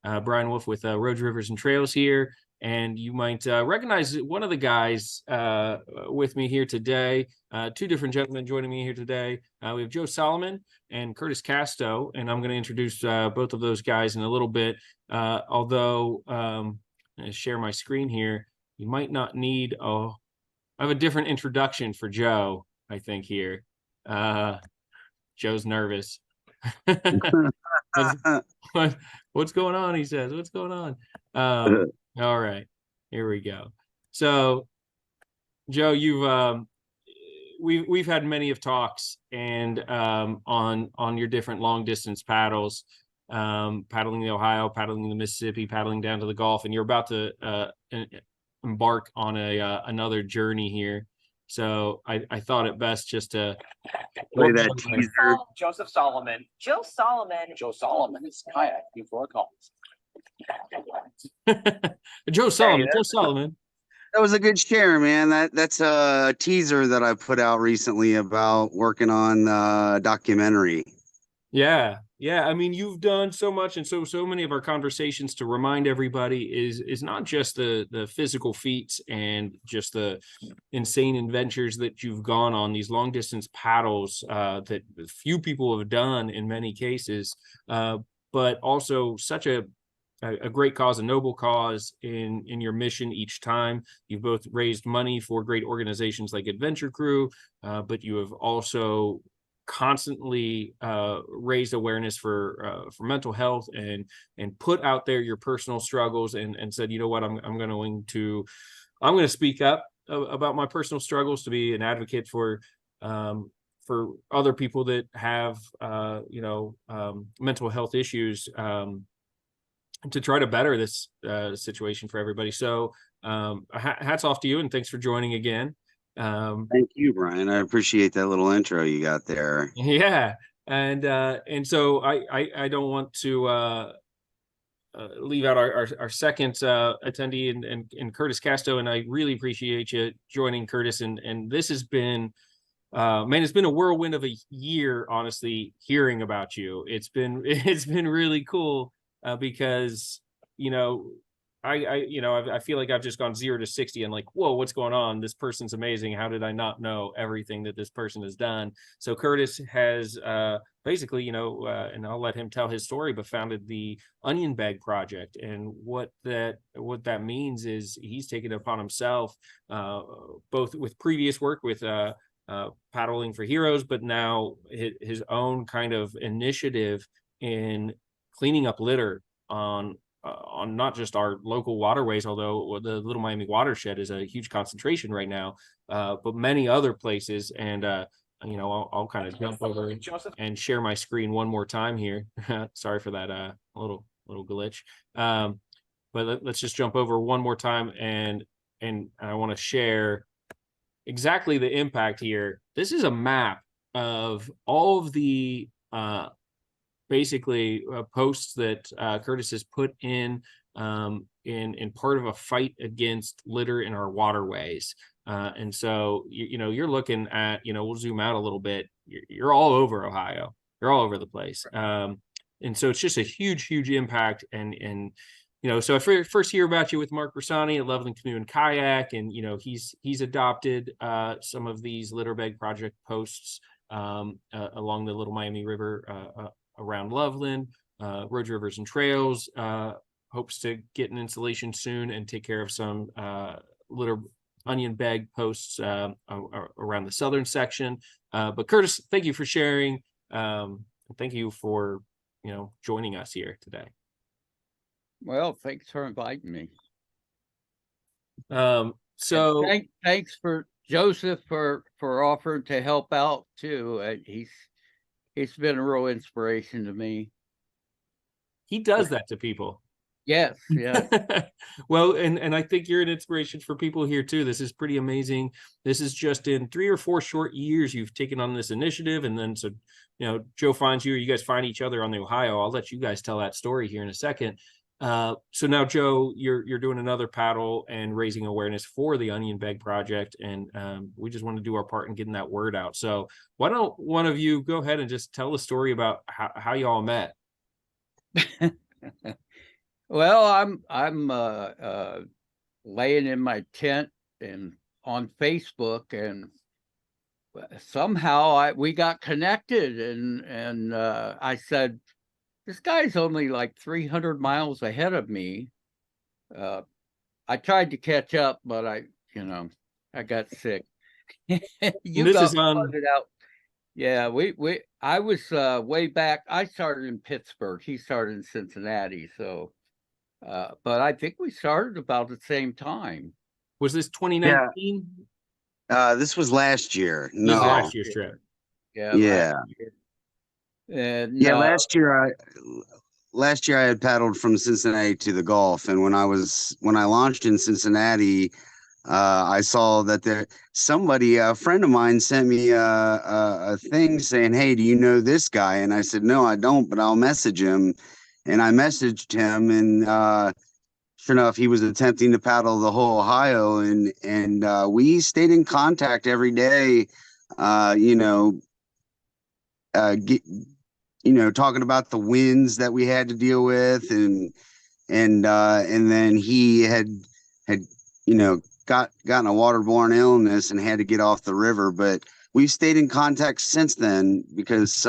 Bryan Wolf with Roads, Rivers, and Trails here. And you might recognize one of the guys with me here today. Two different gentlemen joining me here today. We have Joe Solomon and Curtis Casto, and I'm going to introduce both of those guys in a little bit. Although I'm going to share my screen here. You might not need, I have a different introduction for Joe, I think, here. Joe's nervous. What's going on? He says, what's going on? All right, here we go. So, Joe, we've had many of talks and on your different long distance paddles, paddling the Ohio, paddling the Mississippi, paddling down to the Gulf, and you're about to embark on another journey here. So I thought it best just to play that teaser. Joseph Solomon. Joe Solomon. Joe Solomon is kayaking for a cause. Joe Solomon. Joe Solomon. That was a good share, man. That's a teaser that I put out recently about working on the documentary. Yeah. I mean, you've done so much, and so many of our conversations to remind everybody is not just the physical feats and just the insane adventures that you've gone on, these long distance paddles that few people have done in many cases, but also such a great cause, a noble cause in your mission each time. You've both raised money for great organizations like Adventure Crew, but you have also constantly raised awareness for mental health and put out there your personal struggles and said, you know what, I'm going to speak up about my personal struggles, to be an advocate for other people that have mental health issues, to try to better this situation for everybody. So hats off to you, and thanks for joining again. Thank you, Bryan. I appreciate that little intro you got there. Yeah, and so I don't want to leave out our second attendee and Curtis Casto, and I really appreciate you joining, Curtis. And this has been man, it's been a whirlwind of a year, honestly, hearing about you. It's been really cool because I feel like I've just gone 0 to 60 and like, whoa, what's going on? This person's amazing. How did I not know everything that this person has done? So Curtis has basically, and I'll let him tell his story, but founded the Onion Bag Project. And what that means is he's taken it upon himself, both with previous work with Paddling for Heroes, but now his own kind of initiative in cleaning up litter on not just our local waterways, although the Little Miami watershed is a huge concentration right now, but many other places. And I'll kind of jump over and share my screen one more time here. Sorry for that little glitch. But let's just jump over one more time, and I want to share exactly the impact here. This is a map of all of the basically posts that Curtis has put in part of a fight against litter in our waterways. And so, you're looking at, we'll zoom out a little bit. You're all over Ohio. You're all over the place. And so it's just a huge impact. And so I first hear about you with Mark Bersani at Leveling Canoe and Kayak, and he's adopted some of these litter bag project posts along the Little Miami River around Loveland. Roads, Rivers, and Trails hopes to get an installation soon and take care of some litter onion bag posts around the southern section. But Curtis, thank you for sharing. Thank you for joining us here today. Well, thanks for inviting me. So thanks for Joseph for offering to help out too. He's been a real inspiration to me. He does that to people. Yes. Well, and I think you're an inspiration for people here too. This is pretty amazing. This is just in 3 or 4 short years you've taken on this initiative, and then so Joe finds you guys find each other on the Ohio. I'll let you guys tell that story here in a second. So now, Joe, you're doing another paddle and raising awareness for the Onion Bag Project, and we just want to do our part in getting that word out. So why don't one of you go ahead and just tell the story about how y'all met? Well, I'm laying in my tent and on Facebook, and somehow we got connected, and I said, this guy's only like 300 miles ahead of me. I tried to catch up, but I got sick. You This got is on. flooded out. Yeah, I was way back. I started in Pittsburgh. He started in Cincinnati. So, but I think we started about the same time. Was this 2019? This was last year. This is No. last year's trip. Yeah. Yeah. Last year. And Yeah, last year I had paddled from Cincinnati to the Gulf, and when I launched in Cincinnati, I saw that a friend of mine sent me a thing saying, "Hey, do you know this guy?" And I said, "No, I don't, but I'll message him." And I messaged him, and sure enough, he was attempting to paddle the whole Ohio, and we stayed in contact every day. You know, talking about the winds that we had to deal with, and then he had gotten a waterborne illness and had to get off the river. But we've stayed in contact since then because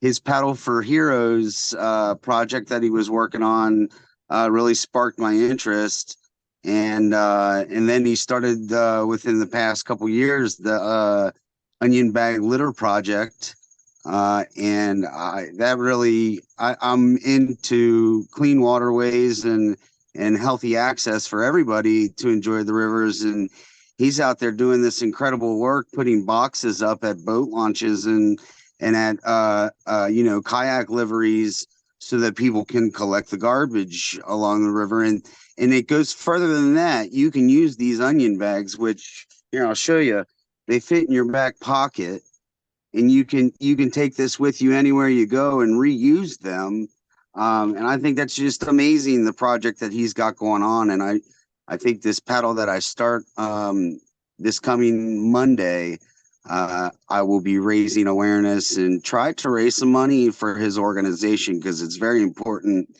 his Paddle for Heroes project that he was working on really sparked my interest. And then he started within the past couple years the Onion Bag Litter Project. And I'm into clean waterways and healthy access for everybody to enjoy the rivers. And he's out there doing this incredible work, putting boxes up at boat launches and at kayak liveries so that people can collect the garbage along the river. And it goes further than that. You can use these onion bags, which I'll show you. They fit in your back pocket. And you can take this with you anywhere you go and reuse them. And I think that's just amazing, the project that he's got going on. And I think this paddle that I start this coming Monday, I will be raising awareness and try to raise some money for his organization, because it's very important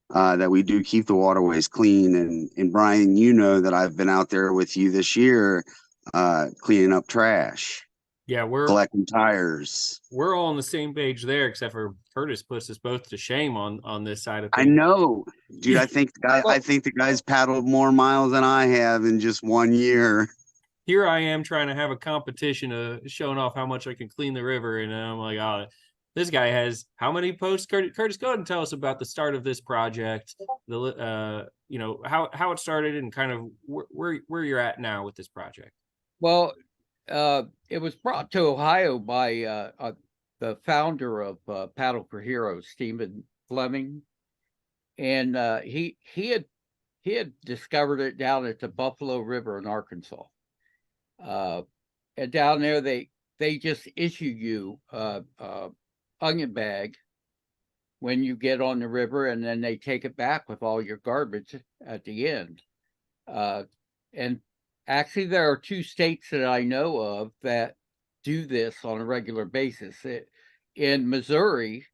that we do keep the waterways clean. And Bryan, that I've been out there with you this year cleaning up trash. Yeah, collecting tires. We're all on the same page there, except for Curtis puts us both to shame on this side of things. I know, dude. I think the guy's paddled more miles than I have in just 1 year. Here I am trying to have a competition of showing off how much I can clean the river, and I'm like, oh, this guy has how many posts? Curtis, go ahead and tell us about the start of this project, how it started, and kind of where you're at now with this project. Well, it was brought to Ohio by the founder of Paddle for Heroes, Stephen Fleming, and he had discovered it down at the Buffalo River in Arkansas. And down there, they just issue you onion bag when you get on the river, and then they take it back with all your garbage at the end. And actually, there are 2 states that I know of that do this on a regular basis. In Missouri,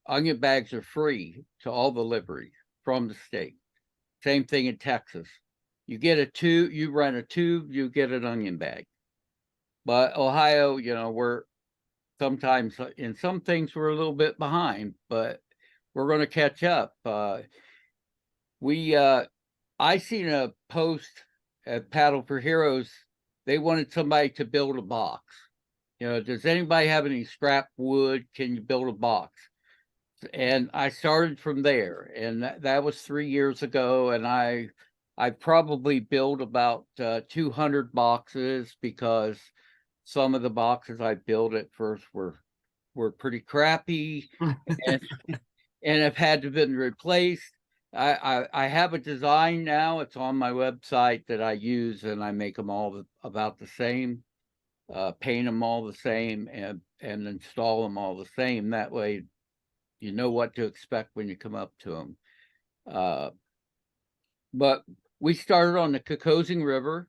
onion bags are free to all the liveries from the state. Same thing in Texas. You get a tube, you rent a tube, you get an onion bag. But Ohio, we're sometimes in some things we're a little bit behind, but we're going to catch up. I seen a post at Paddle for Heroes. They wanted somebody to build a box. Does anybody have any scrap wood? Can you build a box? And I started from there, and that was 3 years ago. And I probably built about 200 boxes, because some of the boxes I built at first were pretty crappy and have had to been replaced. I have a design now. It's on my website that I use, and I make them all about the same, paint them all the same, and install them all the same. That way, you know what to expect when you come up to them. But we started on the Kayaking River,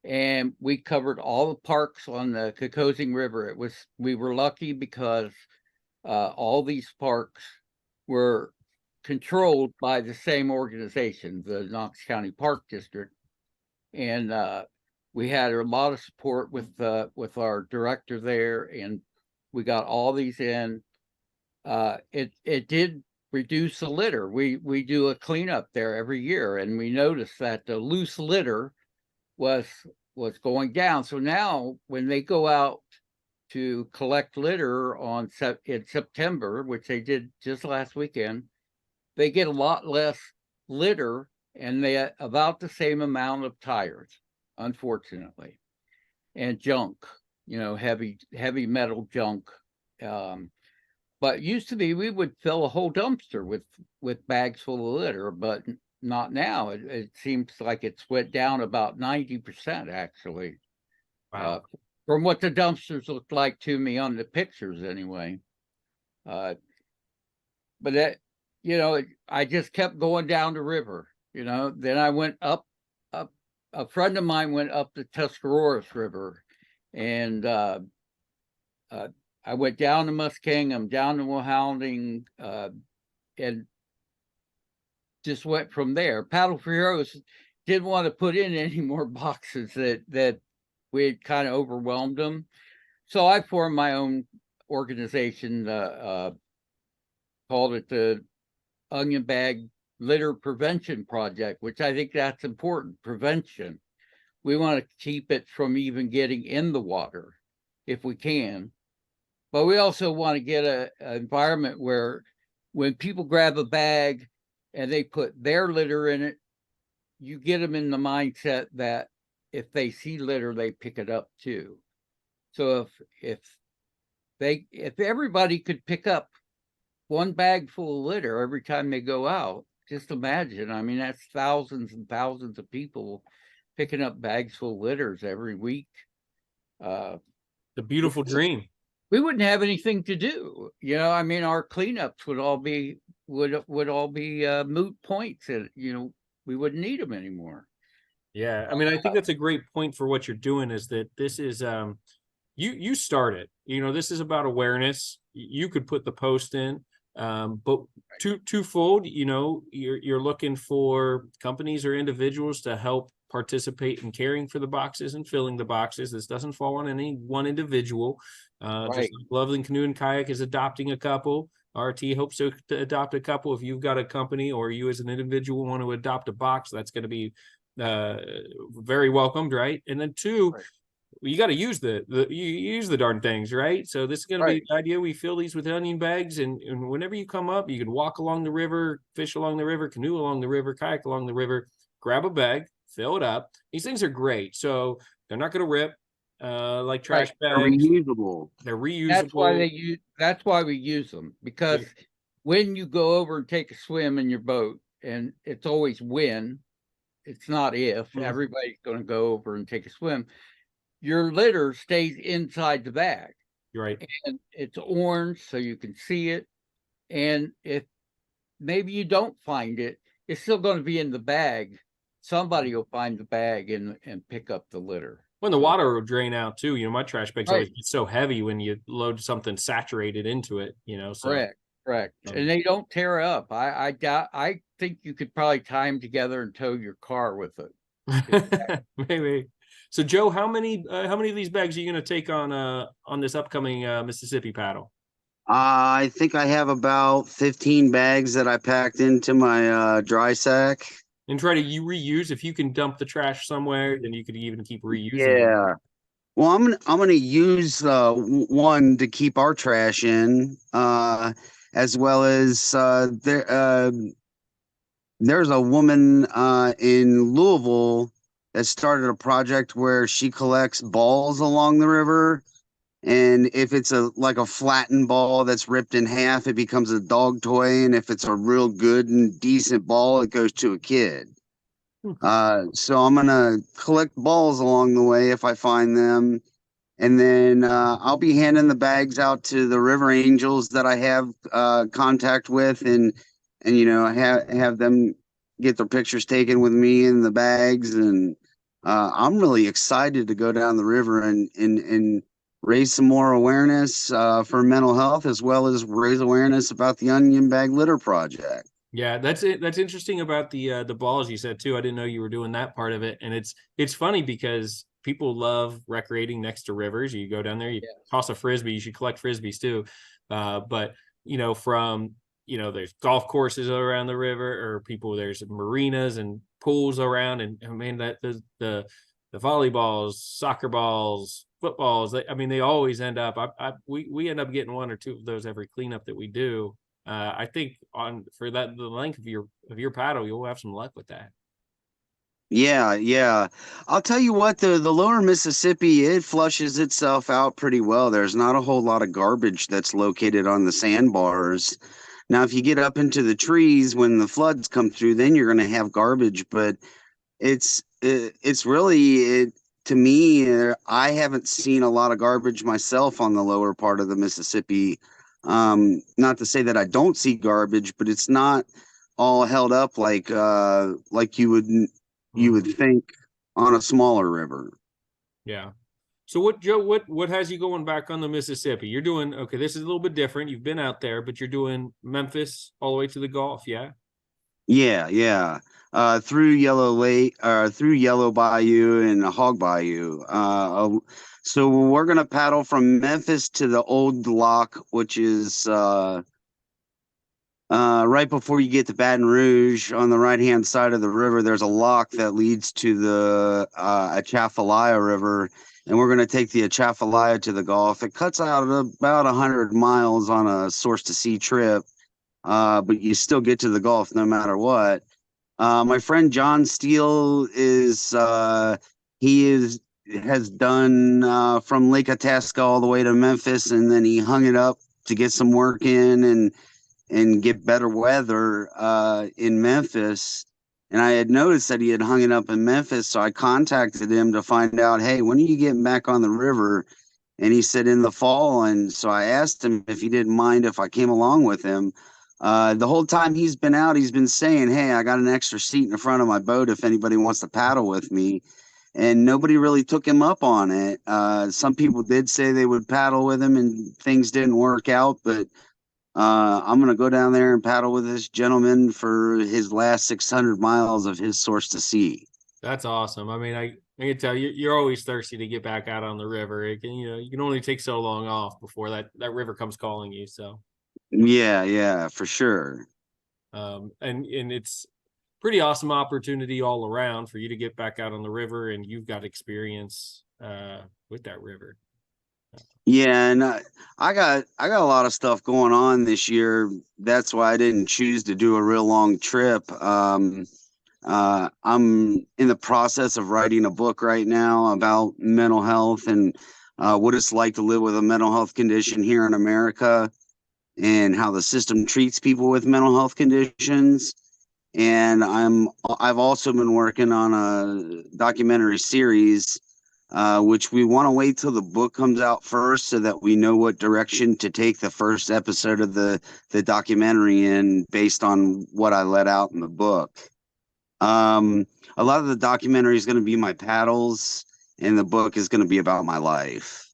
and we covered all the parks on the Kayaking River. We were lucky because all these parks were controlled by the same organization, the Knox County Park District. And we had a lot of support with our director there, and we got all these in. It did reduce the litter. We do a cleanup there every year, and we noticed that the loose litter was going down. So now when they go out to collect litter in September, which they did just last weekend, they get a lot less litter, and they about the same amount of tires, unfortunately, and junk, heavy metal junk. But used to be we would fill a whole dumpster with bags full of litter, but not now. It seems like it's went down about 90% actually. Wow. From what the dumpsters looked like to me on the pictures anyway. But that, I just kept going down the river, then I went up, a friend of mine went up the Tuscaroras River, and I went down to Muskingum, down to Wahalding, and just went from there. Paddle for Heroes didn't want to put in any more boxes that we had kind of overwhelmed them. So I formed my own organization, called it the Onion Bag Litter Prevention Project, which I think that's important, prevention. We want to keep it from even getting in the water if we can. But we also want to get an environment where when people grab a bag and they put their litter in it, you get them in the mindset that if they see litter, they pick it up too. So if everybody could pick up one bag full of litter every time they go out, just imagine. I mean, that's thousands and thousands of people picking up bags full of litters every week. The beautiful dream. We wouldn't have anything to do. I mean, our cleanups would all be moot points, and we wouldn't need them anymore. Yeah, I mean, I think that's a great point for what you're doing, is that this is you started, this is about awareness. You could put the post in, but twofold, you're looking for companies or individuals to help participate in caring for the boxes and filling the boxes. This doesn't fall on any one individual. Just like Loveland Canoe and Kayak is adopting a couple. RT hopes to adopt a couple. If you've got a company or you as an individual want to adopt a box, that's going to be very welcomed, right? And then two, you got to use you use the darn things, right? So this is going to be the idea. We fill these with onion bags, and whenever you come up, you can walk along the river, fish along the river, canoe along the river, kayak along the river, grab a bag, fill it up. These things are great, so they're not going to rip like trash bags. They're reusable. They're reusable. That's why we use them, because when you go over and take a swim in your boat, and it's always when, it's not if, everybody's going to go over and take a swim, your litter stays inside the bag. You're right. And it's orange, so you can see it. And if maybe you don't find it, it's still going to be in the bag. Somebody will find the bag and pick up the litter. When the water will drain out too, my trash bags always get so heavy when you load something saturated into it, so. Correct. And they don't tear up. I think you could probably tie them together and tow your car with it. Maybe. So Joe, how many of these bags are you going to take on this upcoming Mississippi paddle? I think I have about 15 bags that I packed into my dry sack. And try to reuse. If you can dump the trash somewhere, then you could even keep reusing. Yeah. Well, I'm gonna use one to keep our trash in, as well as there's a woman in Louisville that started a project where she collects balls along the river, and if it's like a flattened ball that's ripped in half, it becomes a dog toy, and if it's a real good and decent ball, it goes to a kid. So I'm gonna collect balls along the way if I find them, and then I'll be handing the bags out to the river angels that I have contact with, and have them get their pictures taken with me in the bags. And I'm really excited to go down the river and raise some more awareness for mental health, as well as raise awareness about the Onion Bag Litter Project. Yeah, that's it. That's interesting about the balls you said too. I didn't know you were doing that part of it. And it's funny because people love recreating next to rivers. You go down there, you toss a frisbee, you should collect frisbees too. But from there's golf courses around the river, or there's marinas and pools around, and I mean that the volleyballs, soccer balls, footballs, they always end up. We end up getting one or two of those every cleanup that we do. I think for the length of your paddle, you'll have some luck with that. Yeah, yeah. I'll tell you what, the lower Mississippi, it flushes itself out pretty well. There's not a whole lot of garbage that's located on the sandbars. Now, if you get up into the trees when the floods come through, then you're going to have garbage. But it's really to me. I haven't seen a lot of garbage myself on the lower part of the Mississippi. Not to say that I don't see garbage, but it's not all held up like you would think on a smaller river. Yeah. So what, Joe, what has you going back on the Mississippi? You're doing, okay, this is a little bit different. You've been out there, but you're doing Memphis all the way to the Gulf, yeah? Yeah, yeah. Through Yellow Lake, through Yellow Bayou and Hog Bayou. So we're gonna paddle from Memphis to the Old Lock, which is right before you get to Baton Rouge. On the right hand side of the river, there's a lock that leads to the Atchafalaya River, and we're gonna take the Atchafalaya to the Gulf. It cuts out about 100 miles on a source to sea trip, but you still get to the Gulf no matter what. My friend John Steele has done from Lake Itasca all the way to Memphis, and then he hung it up to get some work in and get better weather in Memphis. And I had noticed that he had hung it up in Memphis, so I contacted him to find out, hey, when are you getting back on the river? And he said in the fall. And so I asked him if he didn't mind if I came along with him. The whole time he's been out, he's been saying, hey, I got an extra seat in the front of my boat if anybody wants to paddle with me. And nobody really took him up on it. Some people did say they would paddle with him and things didn't work out. But I'm going to go down there and paddle with this gentleman for his last 600 miles of his source to sea. That's awesome. I can tell you, you're always thirsty to get back out on the river. It can, you can only take so long off before that river comes calling you. So Yeah, yeah, for sure. and it's pretty awesome opportunity all around for you to get back out on the river, and you've got experience with that river. Yeah, and I got a lot of stuff going on this year. That's why I didn't choose to do a real long trip. I'm in the process of writing a book right now about mental health and what it's like to live with a mental health condition here in America, and how the system treats people with mental health conditions. And I've also been working on a documentary series, which we want to wait till the book comes out first so that we know what direction to take the first episode of the documentary in, based on what I let out in the book. A lot of the documentary is going to be my paddles, and the book is going to be about my life.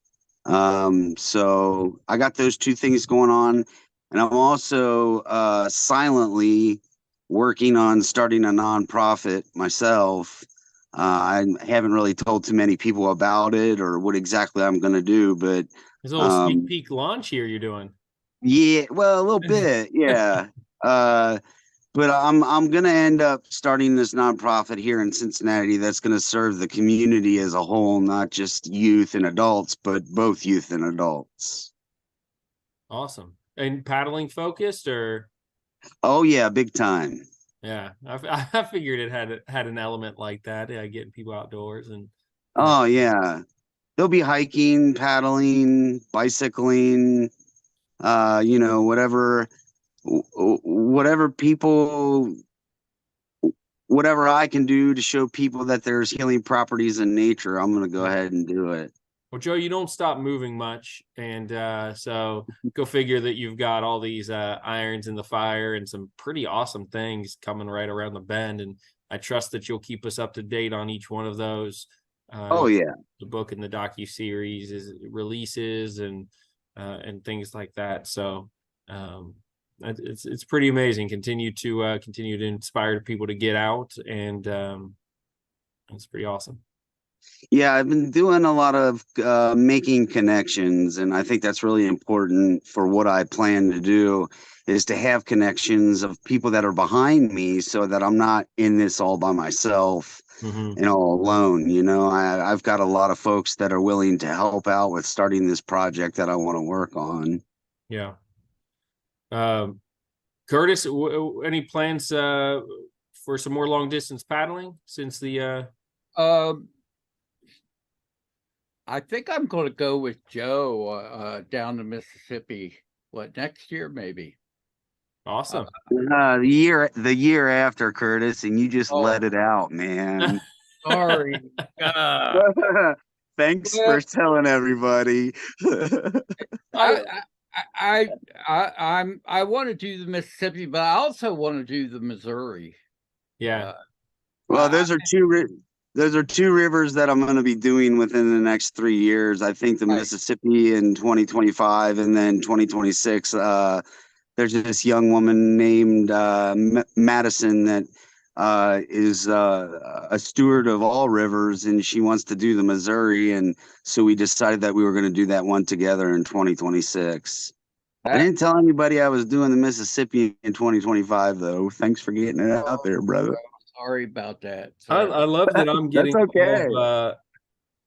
So I got those two things going on, and I'm also silently working on starting a nonprofit myself. I haven't really told too many people about it or what exactly I'm going to do, but There's a little sneak peek launch here you're doing. yeah, well, a little bit, yeah. But I'm gonna end up starting this nonprofit here in Cincinnati that's gonna serve the community as a whole, not just youth and adults, but both youth and adults. Awesome. And paddling focused, or? Oh yeah, big time. Yeah, I figured it had an element like that. Yeah, getting people outdoors and. Oh yeah, there'll be hiking, paddling, bicycling, whatever people, whatever I can do to show people that there's healing properties in nature, I'm going to go ahead and do it. Well, Joe, you don't stop moving much. And so go figure that you've got all these irons in the fire and some pretty awesome things coming right around the bend. And I trust that you'll keep us up to date on each one of those. Oh yeah. The book and the docu-series releases and things like that. So it's pretty amazing. Continue to inspire people to get out, and it's pretty awesome. Yeah, I've been doing a lot of making connections, and I think that's really important for what I plan to do, is to have connections of people that are behind me so that I'm not in this all by myself Mm-hmm. and all alone. You know, I've got a lot of folks that are willing to help out with starting this project that I want to work on. Yeah. Curtis, any plans for some more long distance paddling since the Um, I think I'm going to go with Joe down to Mississippi. What, next year maybe? awesome. The year after, Curtis, and you just let Oh, it out, man. sorry. Thanks Well, for telling everybody. I, I want to do the Mississippi, but I also want to do the Missouri. Yeah. Well, I, those are two rivers that I'm going to be doing within the next 3 years. I think the I, Mississippi in 2025, and then 2026. There's this young woman named Madison that is a steward of all rivers, and she wants to do the Missouri, and so we decided that we were going to do that one together in 2026. I that, didn't tell anybody I was doing the Mississippi in 2025, though. Thanks for getting it out there, brother. sorry about that. I love that I'm That's getting okay.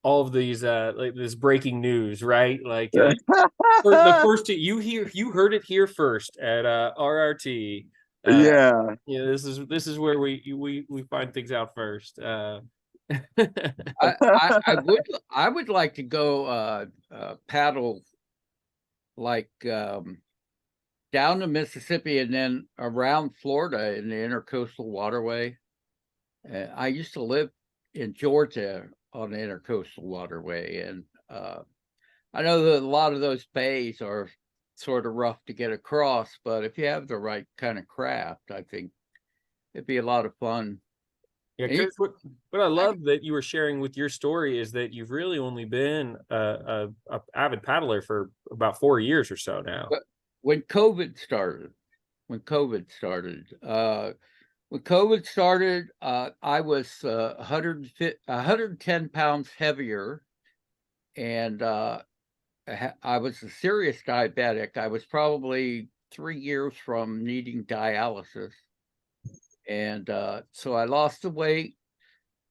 all of these like this breaking news, right? Like the first you heard it here first at RRT. Yeah. Yeah, this is where we find things out first. I would like to go paddle like down to Mississippi and then around Florida in the intercoastal waterway. I used to live in Georgia on the intercoastal waterway, and I know that a lot of those bays are sort of rough to get across, but if you have the right kind of craft, I think it'd be a lot of fun. Yeah, And you- Chris, what I love that you were sharing with your story is that you've really only been a avid paddler for about 4 years or so now. but when COVID started, when COVID started, I was 110 pounds heavier, and I was a serious diabetic. I was probably 3 years from needing dialysis, and so I lost the weight.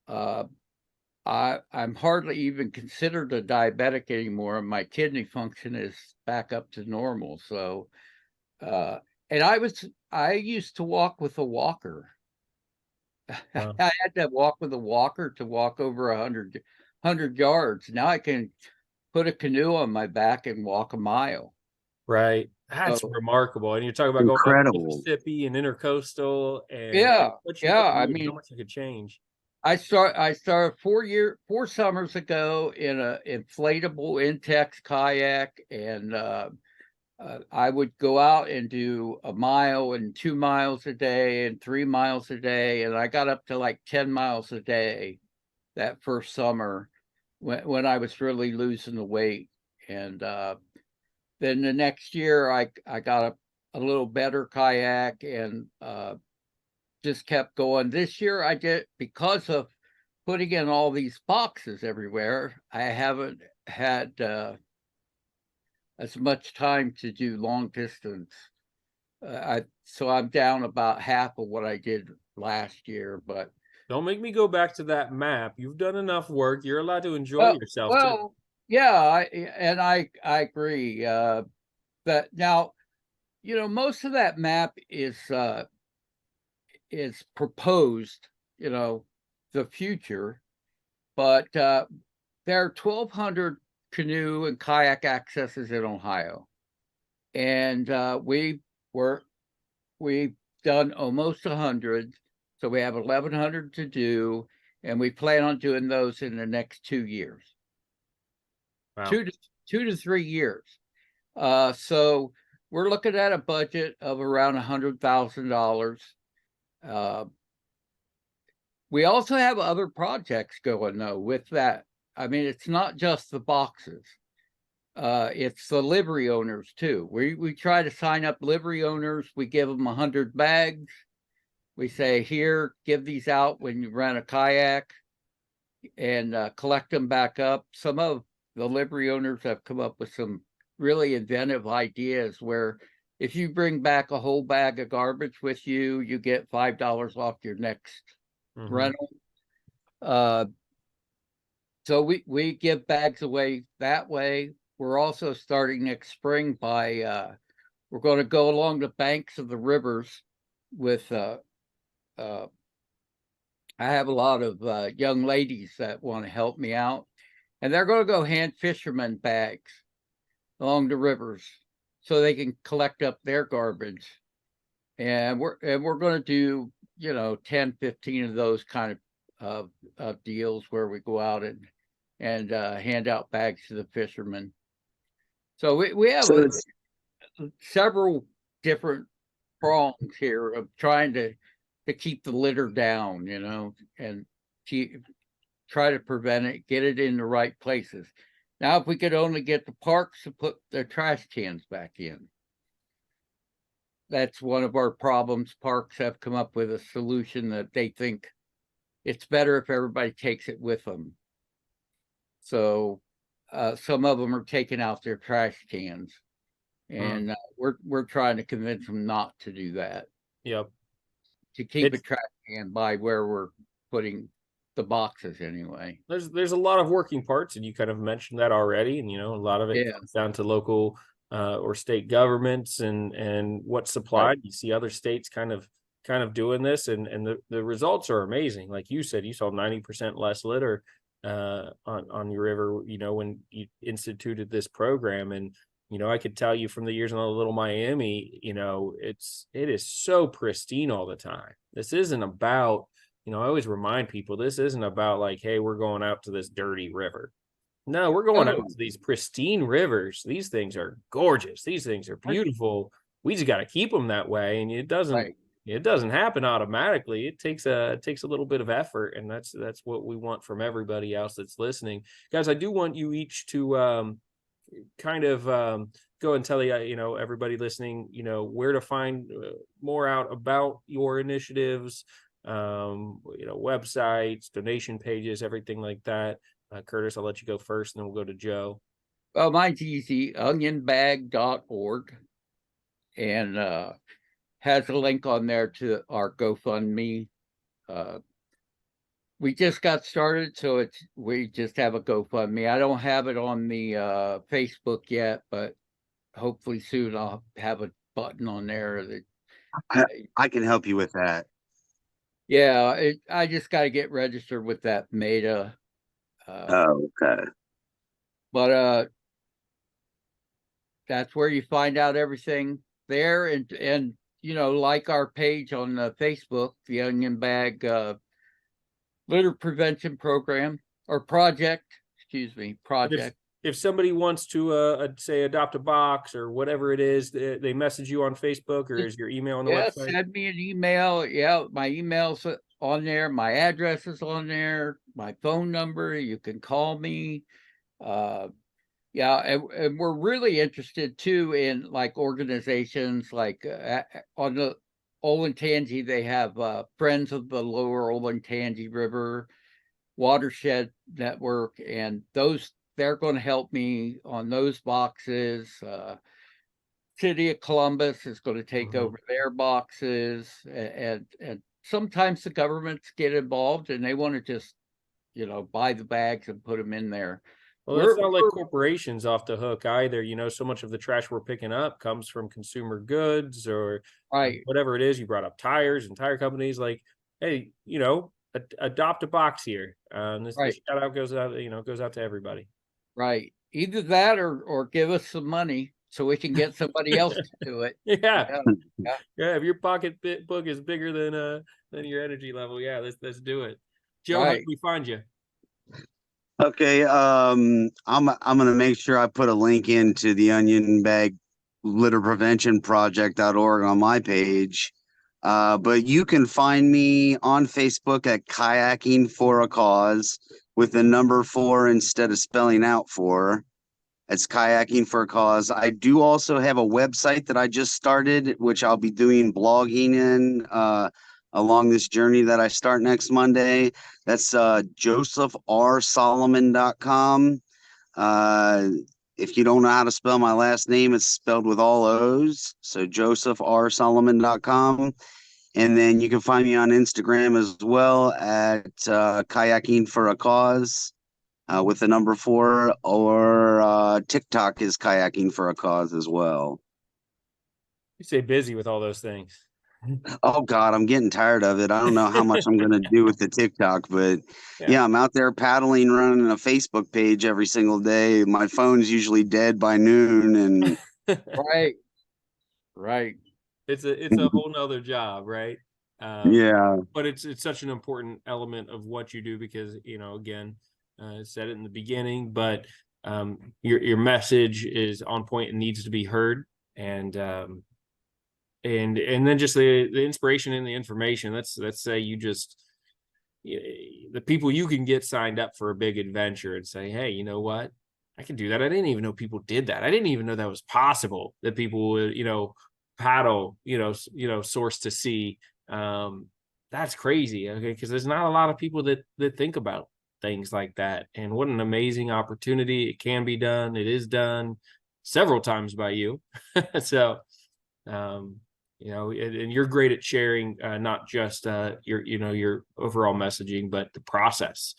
I'm hardly even considered a diabetic anymore. My kidney function is back up to normal. So, and I used to walk with a walker. Wow. I had to walk with a walker to walk over 100 yards. Now I can put a canoe on my back and walk a mile. Right. That's So, remarkable. And you're talking about going down to Incredible. Mississippi and intercoastal and yeah, what you yeah. can I do and how mean, much you could change. I started 4 summers ago in a inflatable Intex kayak, and I would go out and do a mile and 2 miles a day and 3 miles a day, and I got up to like 10 miles a day that first summer when I was really losing the weight. And then the next year I got a little better kayak and just kept going. This year I did, because of putting in all these boxes everywhere, I haven't had as much time to do long distance. So I'm down about half of what I did last year. But Don't make me go back to that map. You've done enough work. You're allowed to enjoy well, yourself too. well, yeah, I agree. But now, most of that map is proposed, the future, but there are 1,200 canoe and kayak accesses in Ohio, and we've done almost 100, so we have 1,100 to do, and we plan on doing those in the next 2 years, Wow. 2 to 3 years. So we're looking at a budget of around $100,000. We also have other projects going though with that. I mean, it's not just the boxes. it's the livery owners too. We try to sign up livery owners. We give them 100 bags. We say, here, give these out when you rent a kayak, and collect them back up. Some of the livery owners have come up with some really inventive ideas where if you bring back a whole bag of garbage with you, you get $5 off your next rental. So we give bags away that way. We're also starting next spring by we're going to go along the banks of the rivers with I have a lot of young ladies that want to help me out, and they're going to go hand fishermen bags along the rivers so they can collect up their garbage. And we're going to do, 10, 15 of those kind of deals where we go out and hand out bags to the fishermen. So we have several different prongs here of trying to keep the litter down, and try to prevent it, get it in the right places. Now, if we could only get the parks to put their trash cans back in, that's one of our problems. Parks have come up with a solution that they think it's better if everybody takes it with them. So some of them are taking out their trash cans, and we're trying to convince them not to do that. Yep. To keep a trash can by where we're putting the boxes anyway. There's a lot of working parts, and you kind of mentioned that already, and a lot of it comes down to local or state governments and what's supplied. Right. You see other states kind of doing this, and the results are amazing. Like you said, you saw 90% less litter on your river, when you instituted this program. And I could tell you from the years on the Little Miami, it is so pristine all the time. This isn't about, I always remind people, this isn't about like, hey, we're going out to this dirty river. No, we're going out to these pristine rivers. These things are gorgeous. These things are beautiful. We just got to keep them that way. And it doesn't happen automatically. It takes a little bit of effort, and that's what we want from everybody else that's listening. Guys, I do want you each to kind of go and tell everybody listening, where to find more out about your initiatives, websites, donation pages, everything like that. Curtis, I'll let you go first, and then we'll go to Joe. Well, mine's easy, onionbag.org, and has a link on there to our GoFundMe. We just got started, so we just have a GoFundMe. I don't have it on the Facebook yet, but hopefully soon I'll have a button on there that I can help you with that. Yeah, I just got to get registered with that Meta. Okay. But that's where you find out everything there, and like our page on Facebook, the Onion Bag Litter Prevention Program or Project. If somebody wants to say adopt a box or whatever it is, they message you on Facebook, or is your email on the website? Send me an email. Yeah, my email's on there. My address is on there. My phone number. You can call me. And we're really interested too in like organizations like on the Olentangy, they have Friends of the Lower Olentangy River Watershed Network, and they're going to help me on those boxes. City of Columbus is going to take over their boxes, and sometimes the governments get involved and they want to just buy the bags and put them in there. Well, it's not like corporations off the hook either. So much of the trash we're picking up comes from consumer goods or whatever it is. You brought up tires and tire companies. Like, hey, adopt a box here. This shout out goes out to everybody. Right. Either that or give us some money so we can get somebody else to do it. Yeah. If your pocketbook is bigger than your energy level, let's do it. Joe, how can we find you? Okay, I'm gonna make sure I put a link into the Onion Bag Litter Prevention Project.org on my page. But you can find me on Facebook at Kayaking for a Cause with the number 4 instead of spelling out 4. It's Kayaking for a Cause. I do also have a website that I just started, which I'll be doing blogging in along this journey that I start next Monday. That's josephrsolomon.com. If you don't know how to spell my last name, it's spelled with all O's. So josephrsolomon.com. And then you can find me on Instagram as well at Kayaking for a Cause with the number 4, or TikTok is Kayaking for a Cause as well. You stay busy with all those things. Oh God, I'm getting tired of it. I don't know how much I'm going to do with the TikTok, but yeah, I'm out there paddling, running a Facebook page every single day. My phone's usually dead by noon, and Right. It's a whole nother job, right? yeah. But it's such an important element of what you do because, again, I said it in the beginning, but your message is on point and needs to be heard. And then just the inspiration and the information. Let's say the people you can get signed up for a big adventure and say, hey, you know what? I can do that. I didn't even know people did that. I didn't even know that was possible, that people would, paddle, source to sea. That's crazy. Okay. Cause there's not a lot of people that think about things like that. And what an amazing opportunity. It can be done. It is done several times by you. So, and you're great at sharing, not just your overall messaging, but the process.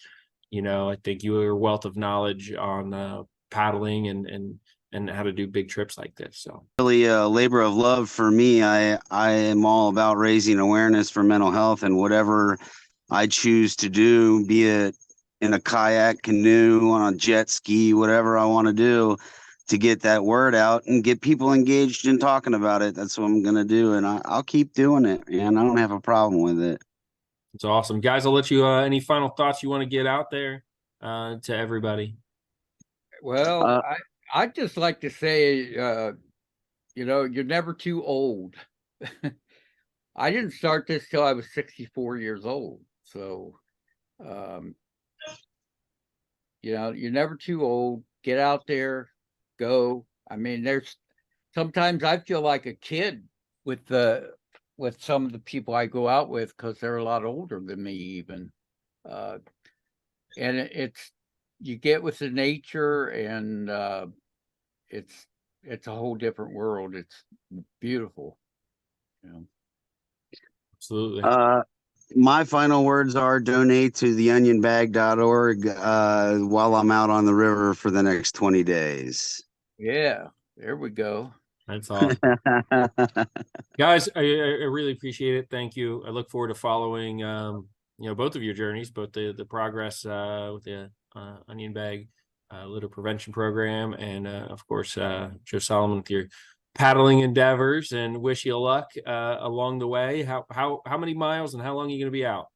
I think you are a wealth of knowledge on paddling and how to do big trips like this. So Really a labor of love for me. I am all about raising awareness for mental health, and whatever I choose to do, be it in a kayak, canoe, on a jet ski, whatever I want to do to get that word out and get people engaged in talking about it. That's what I'm going to do. And I'll keep doing it, and I don't have a problem with it. it's awesome. Guys, I'll let you, any final thoughts you want to get out there to everybody? Well, I'd just like to say, you're never too old. I didn't start this till I was 64 years old. So, you're never too old. Get out there, go. I mean, sometimes I feel like a kid with some of the people I go out with because they're a lot older than me even. And you get with the nature, and it's a whole different world. It's beautiful. Absolutely. My final words are donate to theonionbag.org while I'm out on the river for the next 20 days. Yeah, there we go. That's awesome. Guys, I really appreciate it. Thank you. I look forward to following, both of your journeys, both the progress with the Onion Bag litter prevention program, and of course, Joe Solomon with your paddling endeavors, and wish you luck along the way. How many miles and how long are you going to be out?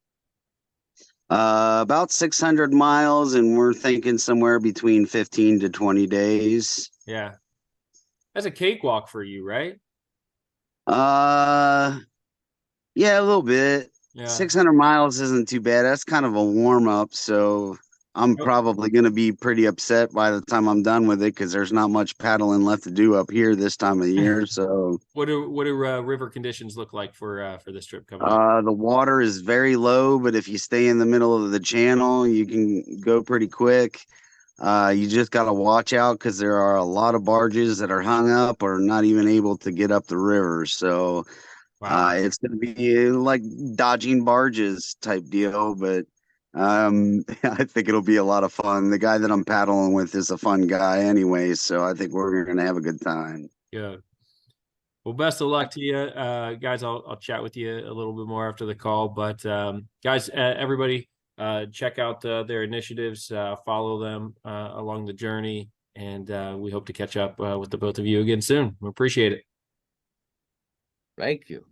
About 600 miles, and we're thinking somewhere between 15 to 20 days. Yeah. That's a cakewalk for you, right? Yeah, a little bit. Yeah. 600 miles isn't too bad. That's kind of a warm up, so I'm probably going to be pretty upset by the time I'm done with it because there's not much paddling left to do up here this time of year. So what do river conditions look like for this trip coming up? The water is very low, but if you stay in the middle of the channel, you can go pretty quick. You just got to watch out because there are a lot of barges that are hung up or not even able to get up the river. So Wow. it's going to be like dodging barges type deal, but I think it'll be a lot of fun. The guy that I'm paddling with is a fun guy anyway, so I think we're going to have a good time. Yeah. Well, best of luck to you, guys. I'll chat with you a little bit more after the call, but guys, everybody, check out their initiatives, follow them along the journey, and we hope to catch up with the both of you again soon. We appreciate it. Thank you.